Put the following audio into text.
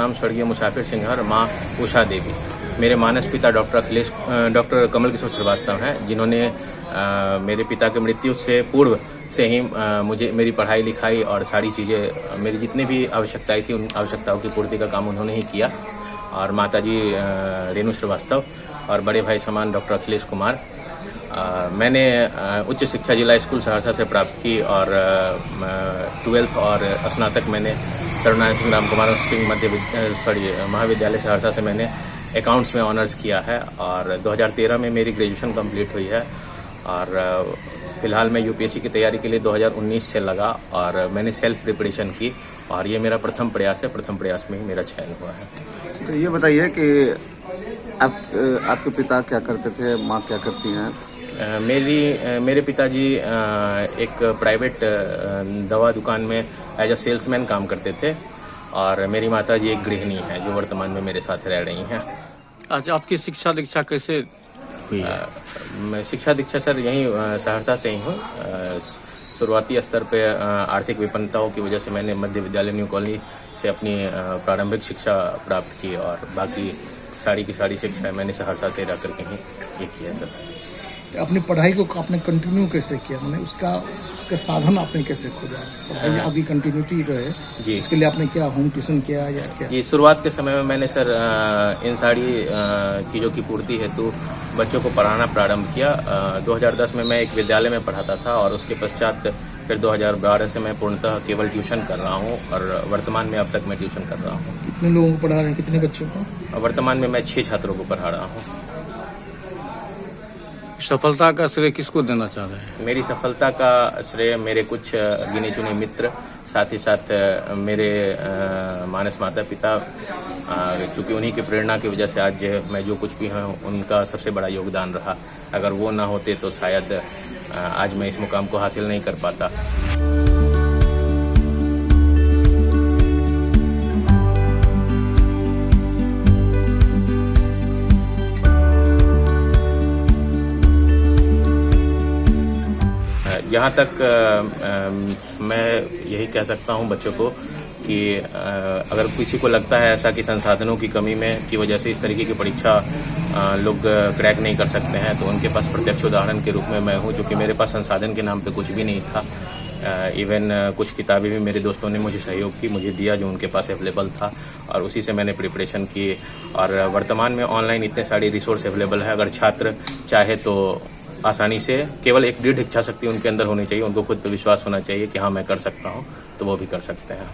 नाम स्वर्गीय मुसाफिर सिंह और माँ उषा देवी। मेरे मानस पिता डॉक्टर कमल किशोर श्रीवास्तव हैं, जिन्होंने मेरे पिता की मृत्यु से पूर्व से ही मुझे मेरी पढ़ाई लिखाई और सारी चीज़ें, मेरी जितनी भी आवश्यकताएं थी उन आवश्यकताओं की पूर्ति का काम उन्होंने ही किया। और माताजी रेणु श्रीवास्तव और बड़े भाई समान डॉक्टर अखिलेश कुमार। मैंने उच्च शिक्षा जिला स्कूल सहरसा से प्राप्त की और 12th और स्नातक मैंने सर्वनारायण सिंह राम कुमार सिंह महाविद्यालय सहरसा से मैंने अकाउंट्स में ऑनर्स किया है और 2013 में मेरी ग्रेजुएशन कंप्लीट हुई है। और फिलहाल मैं यूपीएससी की तैयारी के लिए 2019 से लगा और मैंने सेल्फ प्रिपरेशन की और ये मेरा प्रथम प्रयास है। प्रथम प्रयास में ही मेरा चयन हुआ है। तो ये बताइए कि आपके पिता क्या करते थे, माँ क्या करती हैं? मेरे पिताजी एक प्राइवेट दवा दुकान में एज अ सेल्समैन काम करते थे और मेरी माताजी एक गृहिणी है जो वर्तमान में मेरे साथ रह रही हैं। अच्छा, आपकी शिक्षा दीक्षा कैसे हुई है? मैं शिक्षा दीक्षा सर यहीं सहरसा से ही हूँ। शुरुआती स्तर पे आर्थिक विपन्नताओं की वजह से मैंने मध्य विद्यालय न्यू कॉलोनी से अपनी प्रारंभिक शिक्षा प्राप्त की और बाकी सारी की सारी शिक्षा मैंने सहरसा से रह करके ही ये किया सर। अपनी पढ़ाई को आपने कंटिन्यू कैसे किया, मैंने उसका साधन आपने कैसे खोजा? पढ़ाई अभी कंटिन्यूटी रहे जी, इसके लिए आपने क्या होम ट्यूशन किया या क्या? जी, शुरुआत के समय में मैंने सर इन सारी चीज़ों की पूर्ति हेतु बच्चों को पढ़ाना प्रारंभ किया। 2010 में मैं एक विद्यालय में पढ़ाता था और उसके पश्चात फिर 2012 से मैं पूर्णतः केवल ट्यूशन कर रहा हूँ और वर्तमान में अब तक मैं ट्यूशन कर रहा हूँ। कितने लोगों को पढ़ा रहे हैं, कितने बच्चों को? वर्तमान में मैं 6 छात्रों को पढ़ा रहा हूँ। सफलता का श्रेय किसको देना चाह रहे हैं? मेरी सफलता का श्रेय मेरे कुछ गिने चुने मित्र, साथ ही साथ मेरे मानस माता पिता, क्योंकि उन्हीं की प्रेरणा की वजह से आज मैं जो कुछ भी हूँ उनका सबसे बड़ा योगदान रहा। अगर वो ना होते तो शायद आज मैं इस मुकाम को हासिल नहीं कर पाता। यहाँ तक मैं यही कह सकता हूँ बच्चों को कि अगर किसी को लगता है ऐसा कि संसाधनों की कमी में की वजह से इस तरीके की परीक्षा लोग क्रैक नहीं कर सकते हैं, तो उनके पास प्रत्यक्ष उदाहरण के रूप में मैं हूँ, क्योंकि मेरे पास संसाधन के नाम पे कुछ भी नहीं था। इवन कुछ किताबें भी मेरे दोस्तों ने मुझे सहयोग की, मुझे दिया जो उनके पास अवेलेबल था और उसी से मैंने प्रिपरेशन की। और वर्तमान में ऑनलाइन इतने सारे रिसोर्स अवेलेबल है, अगर छात्र चाहे तो आसानी से, केवल एक दृढ़ इच्छा शक्ति उनके अंदर होनी चाहिए, उनको खुद पे विश्वास होना चाहिए कि हाँ मैं कर सकता हूँ, तो वो भी कर सकते हैं।